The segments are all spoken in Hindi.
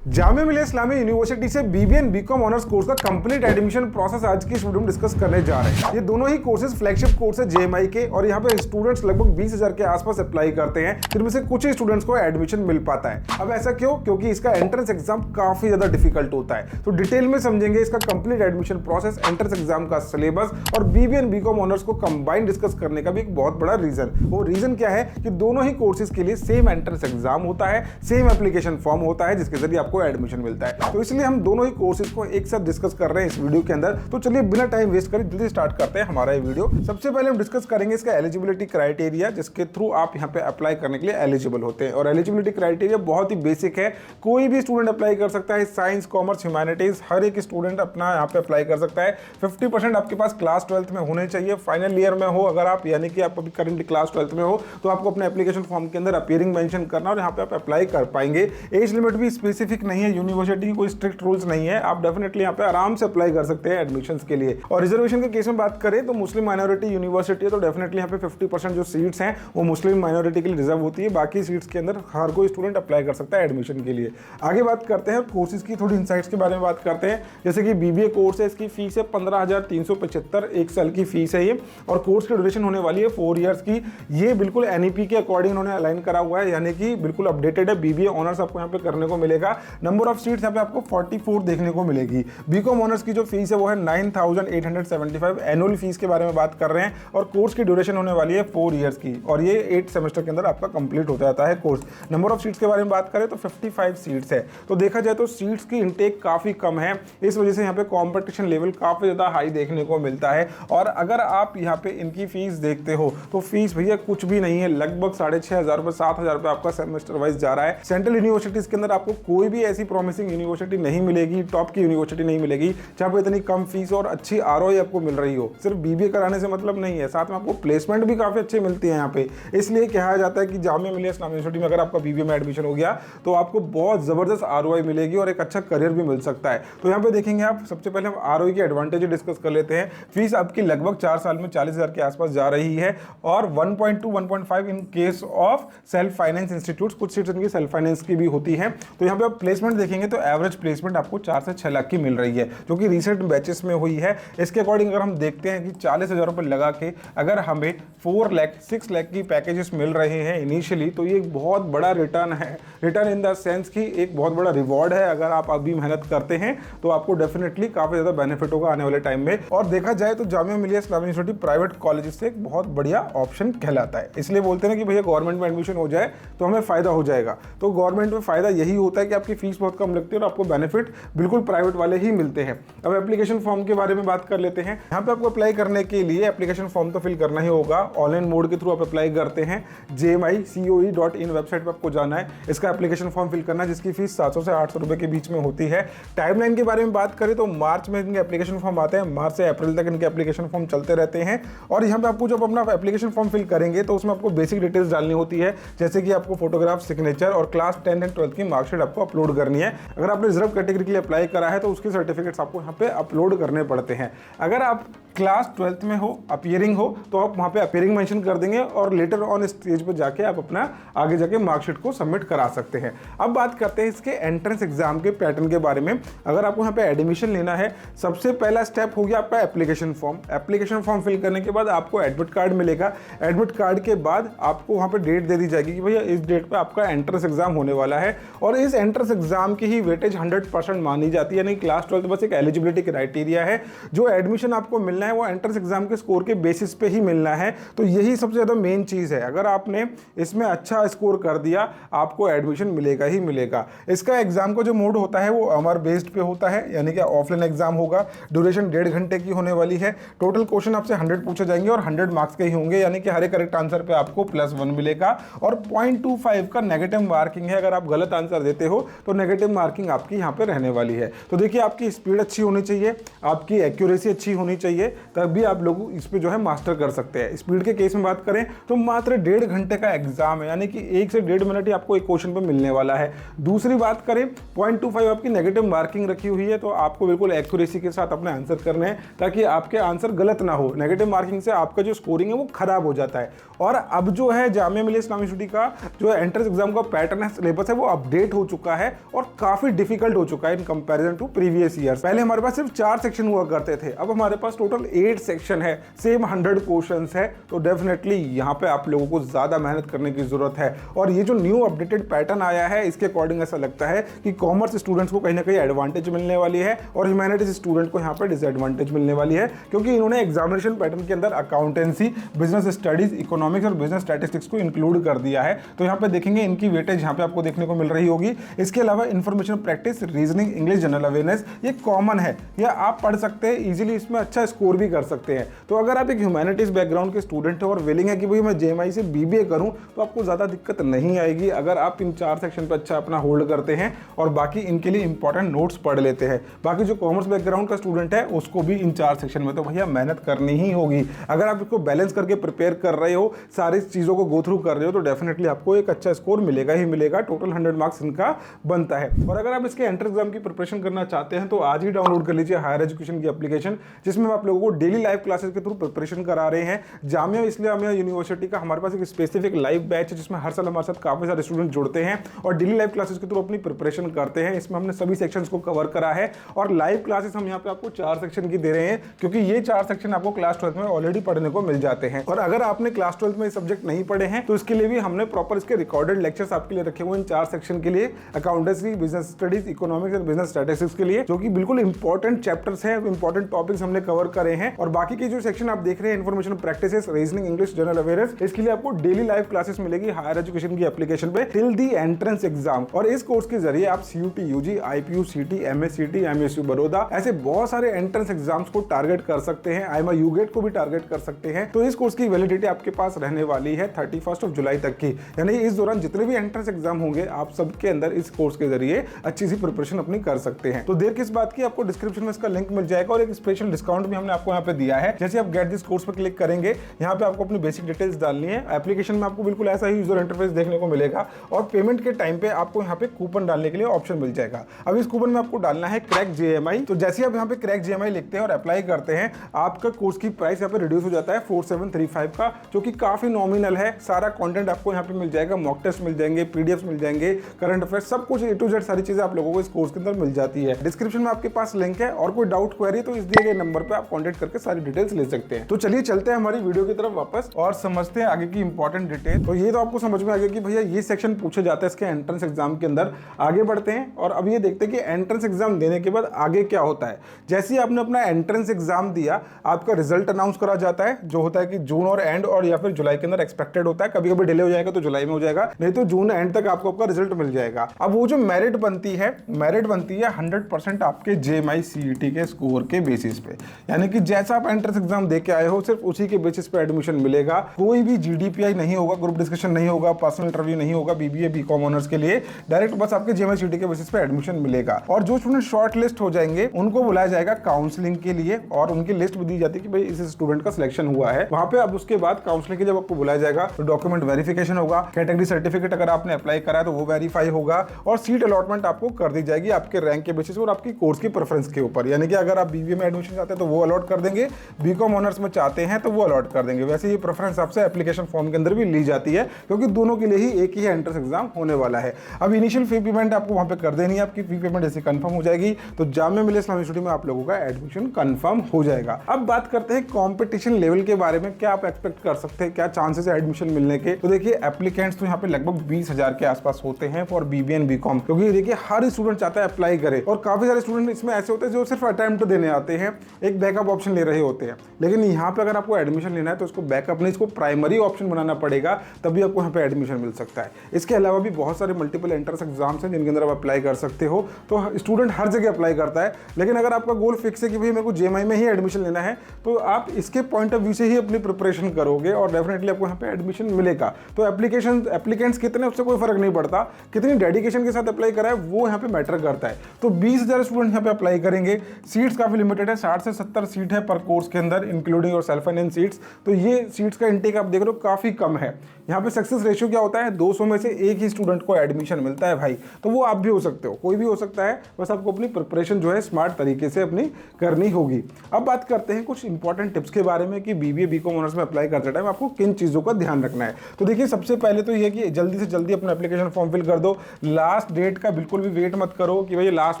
जामिया मिलिया इस्लामिया यूनिवर्सिटी से बीबीए बीकॉम ऑनर्स कोर्स का कंप्लीट एडमिशन प्रोसेस आज की इस वीडियो में डिस्कस करने जा रहे हैं। ये दोनों ही कोर्सेज फ्लैगशिप कोर्स है जेएमआई के और यहाँ पे स्टूडेंट्स लगभग 20,000 के आसपास अप्लाई करते हैं, जिनमें से कुछ ही स्टूडेंट्स को एडमिशन मिल पाता है। अब ऐसा क्यों? क्योंकि इसका एंट्रेंस एग्जाम काफी ज्यादा डिफिकल्ट होता है। तो डिटेल में समझेंगे इसका complete admission process, entrance exam का सिलेबस और बीबीए बीकॉम ऑनर्स को कंबाइन डिस्कस करने का भी एक बहुत बड़ा रीजन। वो रीजन क्या है कि दोनों ही कोर्सेज के लिए सेम एंट्रेंस एग्जाम होता है, सेम एप्लीकेशन फॉर्म होता है जिसके जरिए आपको एडमिशन मिलता है। तो इसलिए हम दोनों ही कोर्सेज को एक साथ डिस्कस कर रहे हैं इस वीडियो के अंदर। तो चलिए बिना टाइम वेस्ट करे जल्दी स्टार्ट करते हैं हमारा ये वीडियो। सबसे पहले हम डिस्कस करेंगे इसका एलिजिबिलिटी क्राइटेरिया, जिसके थ्रू आप यहाँ पे अप्लाई करने के लिए एलिजिबल होते हैं। और एलिजिबिलिटी क्राइटेरिया बहुत ही बेसिक है, कोई भी स्टूडेंट अप्लाई कर सकता है। साइंस, कॉमर्स, ह्यूमैनिटीज हर एक स्टूडेंट अपना यहाँ पे अप्लाई कर सकता है। 50% आपके पास क्लास 12th में होने चाहिए, फाइनल ईयर में हो अगर आप, यानी कि आप अभी करंटली क्लास 12th में हो तो आपको अपने एप्लीकेशन फॉर्म के अंदर अपीयरिंग मेंशन करना और यहाँ पे आप अप्लाई कर पाएंगे। एज लिमिट भी स्पेसिफिक नहीं है, यूनिवर्सिटी की कोई स्ट्रिक्ट रूल्स नहीं है, आप डेफिनेटली यहाँ पे आराम से अप्लाई कर सकते हैं एडमिशंस के लिए। और रिजर्वेशन के केस में बात करें तो मुस्लिम माइनॉरिटी यूनिवर्सिटी है तो डेफिनेटली यहाँ पे 50% जो सीट्स हैं वो मुस्लिम माइनॉरिटी के लिए रिजर्व होती है। बाकी सीट्स के अंदर हर कोई स्टूडेंट अप्लाई कर सकता है एडमिशन के लिए। आगे बात करते हैं कोर्सेज की, थोड़ी इंसाइट्स के बारे में बात करते हैं। जैसे कि बीबीए कोर्स है, इसकी फीस है 15,375, एक साल की फीस है ये। और कोर्स की ड्यूरेशन होने वाली है 4 इयर्स की। ये बिल्कुल एनईपी के अकॉर्डिंग उन्होंने अलाइन करा हुआ है, यानी कि बिल्कुल अपडेटेड है। बीबीए ऑनर्स आपको यहाँ पे करने को मिलेगा। नंबर ऑफ सीट्स यहाँ पे आपको 44 देखने को मिलेगी। बीकॉम ऑनर्स की जो फीस है वो है 9,875 एनुअल फीस के बारे में बात कर रहे हैं। और कोर्स की ड्यूरेशन होने वाली है 4 इयर्स की और ये 8 सेमेस्टर के अंदर आपका कंप्लीट हो जाता है कोर्स। नंबर ऑफ सीट्स के बारे में बात करें तो 55 सीट्स है। तो देखा जाए तो सीट्स की इनटेक काफी कम है, इस वजह से यहाँ पे कॉम्पिटिशन लेवल काफी ज्यादा हाई देखने को मिलता है। और अगर आप यहाँ पे इनकी फीस देखते हो तो फीस भैया कुछ भी नहीं है, लगभग 6,500 रुपए 7,000 रुपए आपका सेमेस्टर वाइज जा रहा है। सेंट्रल यूनिवर्सिटीज के अंदर आपको कोई भी ऐसी प्रॉमिसिंग यूनिवर्सिटी नहीं मिलेगी, टॉप की यूनिवर्सिटी नहीं मिलेगी जहां पे इतनी कम फीस और अच्छी आरओआई आपको मिल रही हो। सिर्फ बीबीए कराने से मतलब नहीं है, साथ में आपको प्लेसमेंट भी काफी अच्छे मिलती है यहाँ पे। इसलिए कहा जाता है कि जामिया मिलिया इस्लामिया यूनिवर्सिटी में अगर आपका बीबीए में एडमिशन हो गया तो आपको बहुत जबरदस्त आरओआई मिलेगी और एक अच्छा करियर भी मिल सकता है। तो यहाँ पे देखेंगे आप, सबसे पहले हम आरओआई के एडवांटेज डिस्कस कर लेते हैं। फीस आपकी लगभग 4 साल में 40,000 के आसपास जा रही है और 1.2 1.5 in case of self finance institute, कुछ सीट्स इनकी सेल्फ फाइनेंस की भी होती है। तो यहाँ पे आप प्लेसमेंट देखेंगे तो एवरेज प्लेसमेंट आपको 4 से 6 लाख की मिल रही है, जो कि रिसेंट बैचेस में हुई है। इसके अकॉर्डिंग अगर हम देखते हैं कि 40,000 रुपए लगा के अगर हमें 4 लाख 6 लाख की पैकेजेस मिल रहे हैं इनिशियली, तो ये एक बहुत बड़ा रिटर्न है। रिटर्न इन द सेंस की एक बहुत बड़ा रिवॉर्ड है। अगर आप अभी मेहनत करते हैं तो आपको डेफिनेटली काफी ज्यादा बेनिफिट होगा आने वाले टाइम में। और देखा जाए तो Jamia Millia Islamia university private college से एक बहुत बढ़िया ऑप्शन कहलाता है। इसलिए बोलते हैं कि भैया गवर्नमेंट में एडमिशन हो जाए तो हमें फायदा हो जाएगा। तो गवर्नमेंट में फायदा यही होता है कि आपकी फीस बहुत कम लगती है और आपको बेनिफिट बिल्कुल प्राइवेट वाले ही मिलते हैं। अब एप्लीकेशन फॉर्म के बारे में बात कर लेते हैं। यहाँ पे आपको अप्लाई करने के लिए एप्लीकेशन फॉर्म तो फिल करना ही होगा। ऑनलाइन मोड के थ्रू आप अप्लाई करते हैं। jmicoe.in वेबसाइट पर आपको जाना है, इसका एप्लीकेशन फॉर्म फिल करना है, जिसकी फीस 700 से 800 रुपए के बीच में होती है। टाइमलाइन के बारे में बात करें तो मार्च में इनके एप्लीकेशन फॉर्म आते हैं, मार्च से अप्रैल तक इनके एप्लीकेशन फॉर्म चलते रहते हैं। और यहाँ पे आपको जब अपना एप्लीकेशन फॉर्म फिल करेंगे तो उसमें आपको बेसिक डिटेल्स डालनी होती है, जैसे कि आपको फोटोग्राफ, सिग्नेचर और क्लास 10 एंड 12 की मार्कशीट आपको अपलोड करनी है। अगर आपने रिजर्व कैटेगरी के लिए अप्लाई करा है तो उसके सर्टिफिकेट्स आपको यहाँ पे अपलोड करने पड़ते हैं। अगर आप क्लास 12th में हो, अपीयरिंग हो, तो आप वहाँ पे अपीयरिंग मेंशन कर देंगे और लेटर ऑन स्टेज पे जाके आप अपना आगे जाके मार्कशीट को सबमिट करा सकते हैं। अब बात करते हैं इसके एंट्रेंस एग्जाम के पैटर्न के बारे में। अगर आपको यहाँ पे एडमिशन लेना है, सबसे पहला स्टेप हो गया आपका application form. Application form fill करने के बाद आपको एडमिट कार्ड मिलेगा। एडमिट कार्ड के बाद आपको वहाँ पे डेट दे दी जाएगी कि भैया इस डेट पे आपका एंट्रेंस एग्जाम होने वाला है। और इस एंट्रेंस एग्जाम की ही वेटेज 100% मानी जाती है, यानी क्लास 12 बस एक एलिजिबिलिटी क्राइटेरिया है। जो एडमिशन आपको मिलना है वो एंट्रेंस एग्जाम के स्कोर के बेसिस पे ही मिलना है। तो यही सबसे ज्यादा मेन चीज है, अगर आपने इसमें अच्छा स्कोर कर दिया आपको एडमिशन मिलेगा ही मिलेगा। इसका एग्जाम का जो मोड होता है वो अमर बेस्ड पे होता है, यानी कि ऑफलाइन एग्जाम होगा। ड्यूरेशन 1.5 घंटे की होने वाली है। टोटल क्वेश्चन आपसे 100 पूछे जाएंगे और 100 मार्क्स के ही होंगे, यानी कि हर एक करेक्ट आंसर पे आपको +1 मिलेगा। और 0.25 का नेगेटिव मार्किंग है, अगर आप गलत आंसर देते हो तो नेगेटिव मार्किंग आपकी यहाँ पे रहने वाली है। तो देखिए आपकी स्पीड अच्छी होनी चाहिए, आपकी एक्यूरेसी अच्छी होनी चाहिए, तभी आप लोग इस पे जो है मास्टर कर सकते हैं। स्पीड के केस में बात करें तो मात्र 1.5 घंटे का एग्जाम है, यानी कि 1 से 1.5 मिनट ही आपको एक क्वेश्चन पे मिलने वाला है। दूसरी बात करें 0.25 आपकी नेगेटिव मार्किंग रखी हुई है, तो आपको बिल्कुल एक्यूरेसी के साथ अपने आंसर करने हैं ताकि आपके आंसर गलत ना हो। नेगेटिव मार्किंग से आपका जो स्कोरिंग है वो खराब हो जाता है। और अब जो है जामिया मिलिया इस्लामिया यूनिवर्सिटी का जो एंट्रेंस एग्जाम का पैटर्न है, सिलेबस है, वो अपडेट हो चुका है। है और काफी डिफिकल्ट हो चुका है in comparison to previous years. पहले हमारे पास सिर्फ 4 सेक्शन हुआ करते थे, अब हमारे पास टोटल 8 सेक्शन है, सेम 100 क्वेश्चंस है। तो डेफिनेटली यहाँ पे आप लोगों को ज्यादा मेहनत करने की जरूरत है। और ये जो न्यू अपडेटेड पैटर्न आया है इसके अकॉर्डिंग ऐसा लगता है कि कॉमर्स स्टूडेंट्स को कहीं ना कहीं एडवांटेज मिलने वाली है और ह्यूमैनिटीज स्टूडेंट को यहाँ पे डिसएडवांटेज मिलने वाली है, क्योंकि इन्होंने एग्जामिनेशन पैटर्न के अंदर अकाउंटेंसी, बिजनेस स्टडीज, इकोनॉमिक्स और बिजनेस स्टैटिस्टिक्स को इंक्लूड कर दिया है। तो यहाँ पे देखेंगे इनकी वेटेज यहाँ पे आपको देखने को मिल रही होगी। इसके अलावा information practice, reasoning, English, general awareness ये कॉमन है, ये आप पढ़ सकते हैं इजीली, इसमें अच्छा स्कोर भी कर सकते हैं। तो अगर आप एक ह्यूमैनिटीज बैकग्राउंड के स्टूडेंट हो और विलिंग है कि भाई मैं जेएमआई से बीबीए करूं, तो आपको ज्यादा दिक्कत नहीं आएगी अगर आप इन 4 सेक्शन पे अच्छा अपना होल्ड करते हैं और बाकी इनके लिए इंपॉर्टेंट नोट्स पढ़ लेते हैं। बाकी जो कॉमर्स बैकग्राउंड का स्टूडेंट है उसको भी इन 4 सेक्शन में तो भैया मेहनत करनी ही होगी। अगर आप इसको बैलेंस करके प्रिपेयर कर रहे हो, सारी चीजों को गो थ्रू कर रहे हो, तो डेफिनेटली आपको एक अच्छा स्कोर मिलेगा ही मिलेगा। टोटल 100 मार्क्स इनका बनता है। और अगर आप इसके एंट्रेंस एग्जाम की प्रिपरेशन करना चाहते हैं तो आज ही डाउनलोड कर लीजिए हायर एजुकेशन की एप्लीकेशन, जिसमें हम आप लोगों को डेली लाइव क्लासेस के थ्रू प्रिपरेशन करा रहे हैं। जामिया इस्लामिया यूनिवर्सिटी का हमारे पास एक स्पेसिफिक लाइव बैच है जिसमें हर साल हमारे साथ काफी सारे स्टूडेंट जुड़ते हैं और डेली लाइव क्लासेस के थ्रू अपनी प्रिपरेशन करते हैं। इसमें हमने सभी सेक्शंस को कवर करा है और लाइव क्लासेस हम यहाँ पे आपको 4 सेक्शन की दे रहे हैं, क्योंकि ये 4 सेक्शन आपको क्लास 12 में ऑलरेडी पढ़ने को मिल जाते हैं। और अगर आपने क्लास 12 में सब्जेक्ट नहीं पढ़े हैं तो इसके लिए भी हमने प्रॉपर इसके रिकॉर्डेड लेक्चर्स आपके लिए रखे हुए इन 4 सेक्शन के लिए, अकाउंटेंसी, बिजनेस स्टडीज, इकोनॉमिक्स और बिजनेस स्टैटिस्टिक्स के लिए, जो कि बिल्कुल इंपॉर्टेंट चैप्टर्स हैं, इंपॉर्टेंट टॉपिक्स हमने कवर करे हैं। और बाकी के जो सेक्शन आप देख रहे हैं, information practices, reasoning, English, general awareness, इसके लिए आपको डेली लाइव क्लासेस मिलेगी हायर एजुकेशन की एप्लीकेशन पे टिल दी एंट्रेंस एग्जाम। और इस कोर्स के जरिए आप सीयूटी, यूजी, आईपीयू, सीटी, एमएससीटी, एमएसयू बड़ौदा ऐसे बहुत सारे एंट्रेंस एग्जाम्स को टारगेट कर सकते हैं। आईएमए यूगेट को भी टारगेट कर सकते हैं। तो इस कोर्स की वैलिडिटी आपके पास रहने वाली है 31 जुलाई तक की, यानी इस दौरान जितने भी एंट्रेंस एग्जाम होंगे आप सबके अंदर इस कोर्स के जरिए अच्छी सी प्रिपरेशन अपनी कर सकते हैं। तो देर किस बात की, आपको डिस्क्रिप्शन में इसका लिंक मिल जाएगा और एक स्पेशल डिस्काउंट भी हमने आपको यहाँ पे दिया है। जैसे आप गेट दिस कोर्स पर क्लिक करेंगे, यहाँ पे आपको अपनी बेसिक डिटेल्स डालनी है। एप्लीकेशन में आपको बिल्कुल ऐसा ही यूजर इंटरफेस देखने को मिलेगा और पेमेंट के टाइम पे आपको यहाँ पे कूपन डालने के लिए ऑप्शन मिल जाएगा। अब इस कूपन में आपको डालना है क्रैक जेएमआई। तो जैसे आप यहाँ पे क्रैक जेएमआई लिखते हैं और अप्लाई करते हैं, आपका कोर्स की प्राइस यहाँ पे रिड्यूस हो जाता है 4735 का, जो कि काफी नॉमिनल है। सारा कंटेंट आपको यहाँ पे मिल जाएगा, मॉक टेस्ट मिल जाएंगे, पीडीएफ मिल जाएंगे, करंट अफेयर्स, सब कुछ ए टू जेड सारी चीजें आप लोगों को इस कोर्स के अंदर मिल जाती है। डिस्क्रिप्शन में आपके पास लिंक है और कोई डाउट क्वेरी तो इस दिए गए नंबर पे आप कांटेक्ट करके सारी डिटेल्स ले सकते हैं। तो चलिए चलते हैं हमारी वीडियो की तरफ वापस और समझते हैं आगे की इंपॉर्टेंट डिटेल। तो ये तो आपको समझ में आ गया कि भैया ये सेक्शन पूछे जाते हैं इसके एंट्रेंस एग्जाम के अंदर। आगे बढ़ते हैं और अब ये देखते हैं कि एंट्रेंस एग्जाम देने के बाद आगे क्या होता है। जैसे ही आपने अपना एंट्रेंस एग्जाम दिया, आपका रिजल्ट अनाउंस करा जाता है, जो होता है कि जून और एंड और या फिर जुलाई के अंदर एक्सपेक्टेड होता है। कभी कभी डिले हो जाएगा तो जुलाई में हो जाएगा, नहीं तो जून एंड तक आपको आपका रिजल्ट मिल जाएगा। अब वो जो मेरिट बनती है 100% आपके जेएमआई सीईटी के स्कोर के बेसिस पे, यानी कि जैसा आप एंट्रेंस एग्जाम दे के आए हो सिर्फ उसी के बेसिस पे एडमिशन मिलेगा। कोई भी जीडीपीआई नहीं होगा, ग्रुप डिस्कशन नहीं होगा, पर्सनल इंटरव्यू नहीं होगा बीबीए बीकॉम ऑनर्स के लिए। डायरेक्ट बस आपके जेएमआई सीईटी के बेसिस पे एडमिशन मिलेगा। और जो स्टूडेंट शॉर्ट लिस्ट हो जाएंगे उनको बुलाया जाएगा काउंसलिंग के लिए और उनकी लिस्ट भी दी जाती है कि भाई इस स्टूडेंट का सिलेक्शन हुआ है वहां पे। अब उसके बाद काउंसलिंग के जब आपको बुलाया जाएगा तो डॉक्यूमेंट वेरिफिकेशन होगा, कैटेगरी सर्टिफिकेट अगर आपने अप्लाई करा है तो वो वेरीफाई होगा और सीट अलॉटमेंट आपको कर दी जाएगी आपके रैंक के बेसिस और आपकी कोर्स की प्रेफरेंस के ऊपर। यानी कि अगर आप बीबीए में एडमिशन चाहते हैं तो वो अलॉट कर देंगे, बीकॉम ऑनर्स में चाहते हैं तो वो अलॉट कर देंगे। वैसे ये प्रेफरेंस आपसे एप्लीकेशन फॉर्म के अंदर भी ली जाती है, क्योंकि दोनों के लिए ही एक ही एंट्रेंस एग्जाम होने वाला है। अब इनिशियल फी पेमेंट आपको वहां पे कर देनी है, आपकी फी पेमेंट जैसे कंफर्म हो जाएगी तो जामिया मिलिया इस्लामिया यूनिवर्सिटी में आप लोगों का एडमिशन कंफर्म हो जाएगा। अब बात करते हैं कंपटीशन लेवल के बारे में, क्या आप एक्सपेक्ट कर सकते हैं, क्या चांसेस है एडमिशन मिलने के। तो देखिए एप्लीकेंट्स तो यहाँ पे लगभग 20,000 के आसपास होते हैं फॉर बीबीए एंड बीकॉम, क्योंकि देखिए हर स्टूडेंट चाहता है अप्लाई करे और काफी सारे स्टूडेंट इसमें ऐसे होते हैं जो सिर्फ अटेम्प्ट देने आते हैं, एक बैकअप ऑप्शन ले रहे होते हैं। लेकिन यहाँ पे अगर आपको एडमिशन लेना है तो इसको बैकअप नहीं, इसको प्राइमरी ऑप्शन बनाना पड़ेगा, तभी आपको यहाँ पे एडमिशन मिल सकता है। इसके अलावा भी बहुत सारे मल्टीपल एंट्रेंस एग्जाम्स हैं जिनके अंदर आप अप्लाई कर सकते हो। तो स्टूडेंट हर जगह अप्लाई करता है, लेकिन अगर आपका गोल फिक्स है कि भाई मेरे को जेएमआई में ही एडमिशन लेना है तो आप इसके पॉइंट ऑफ व्यू से ही अपनी प्रिपरेशन करोगे और डेफिनेटली आपको यहाँ पे एडमिशन मिलेगा। तो एप्लीकेंट्स कितने उससे कोई फर्क नहीं पड़ता, कितनी डेडिकेशन के साथ अप्लाई करा है वो यहाँ पे मैटर करता है। तो 20,000 स्टूडेंट यहाँ पे अप्लाई करेंगे। सीट्स काफी लिमिटेड है, 60 से 70 सीट है पर कोर्स के अंदर इंक्लूडिंग और सेल्फ फाइनेंस सीट्स। तो ये सीट्स का इंटेक आप देख रहे हो काफी कम है। यहाँ पे सक्सेस रेशियो क्या होता है, 200 में से एक ही स्टूडेंट को एडमिशन मिलता है भाई। तो वो आप भी हो सकते हो, कोई भी हो सकता है, बस आपको अपनी प्रिपरेशन जो है स्मार्ट तरीके से अपनी करनी होगी। अब बात करते हैं कुछ इंपॉर्टेंट टिप्स के बारे में कि बीबीए बीकॉम ऑनर्स में अप्लाई करते टाइम आपको किन चीजों का ध्यान रखना है। तो देखिए सबसे पहले तो ये कि जल्दी से जल्दी अपना एप्लीकेशन फॉर्म फिल कर दो। लास्ट लास्ट डेट का बिल्कुल भी वेट मत करो कि भाई लास्ट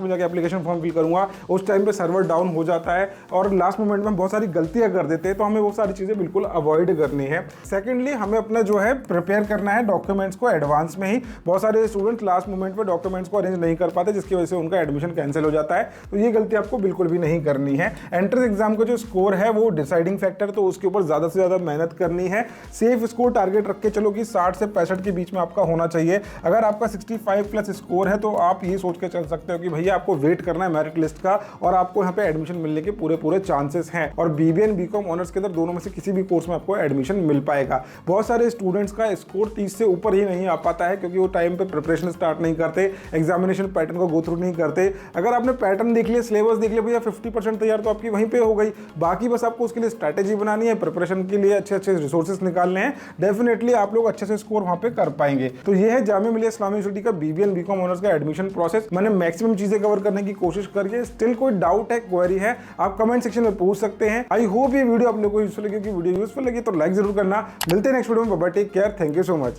में जाके एप्लीकेशन फॉर्म फिल करूंगा, उस टाइम पे सर्वर डाउन हो जाता है और लास्ट मोमेंट में हम बहुत सारी गलतियां कर देते हैं, तो हमें वो सारी चीजें बिल्कुल अवॉइड करनी है। सेकेंडली हमें अपना जो है प्रिपेयर करना है डॉक्यूमेंट्स को एडवांस में ही। बहुत सारे स्टूडेंट लास्ट मोमेंट पे डॉक्यूमेंट्स को अरेंज नहीं कर पाते, जिसकी वजह से उनका एडमिशन कैंसिल हो जाता है, तो ये गलती आपको बिल्कुल भी नहीं करनी है। एंट्रेंस एग्जाम का जो स्कोर है वो डिसाइडिंग फैक्टर, तो उसके ऊपर ज्यादा से ज्यादा मेहनत करनी है। सेफ स्कोर टारगेट रख के चलो कि 60 से 65 के बीच में आपका होना चाहिए। अगर आपका 65 प्लस स्कोर है तो आप ये सोच के चल सकते हो कि भैया आपको वेट करना है मेरिट लिस्ट का और आपको यहाँ पे एडमिशन मिलने के पूरे चांसेस हैं। और बीबीए बीकॉम ऑनर्स के अंदर दोनों में से किसी भी कोर्स में आपको एडमिशन मिल पाएगा। बहुत सारे स्टूडेंट्स का स्कोर 30 से ऊपर ही नहीं आ पाता है क्योंकि वो टाइम पे प्रिपरेशन स्टार्ट नहीं करते, एग्जामिनेशन पैटर्न को गो थ्रू नहीं करते। अगर आपने पैटर्न देख लिया, सिलेबस देख लिया, भैया 50% तैयार तो आपकी वहीं पे हो गई। बाकी बस आपको उसके लिए स्ट्रैटेजी बनानी है, प्रिपरेशन के लिए अच्छे रिसोर्सेज निकालने हैं। डेफिनेटली आप लोग अच्छे से स्कोर वहां पे कर पाएंगे। तो ये है जामिया मिलिया इस्लामिया यूनिवर्सिटी का बीबीए एंड बीकॉम ऑनर्स का एडमिशन प्रोसेस। मैंने मैक्सिमम चीजें कवर करने की कोशिश करी है। स्टिल कोई डाउट है, क्वेरी है, आप कमेंट सेक्शन में पूछ सकते हैं। आई होप ये वीडियो आप लोगों को यूजफुल लगी। वीडियो यूजफुल लगी तो लाइक जरूर करना। मिलते हैं नेक्स्ट वीडियो में। Bye bye, take care, thank you so much.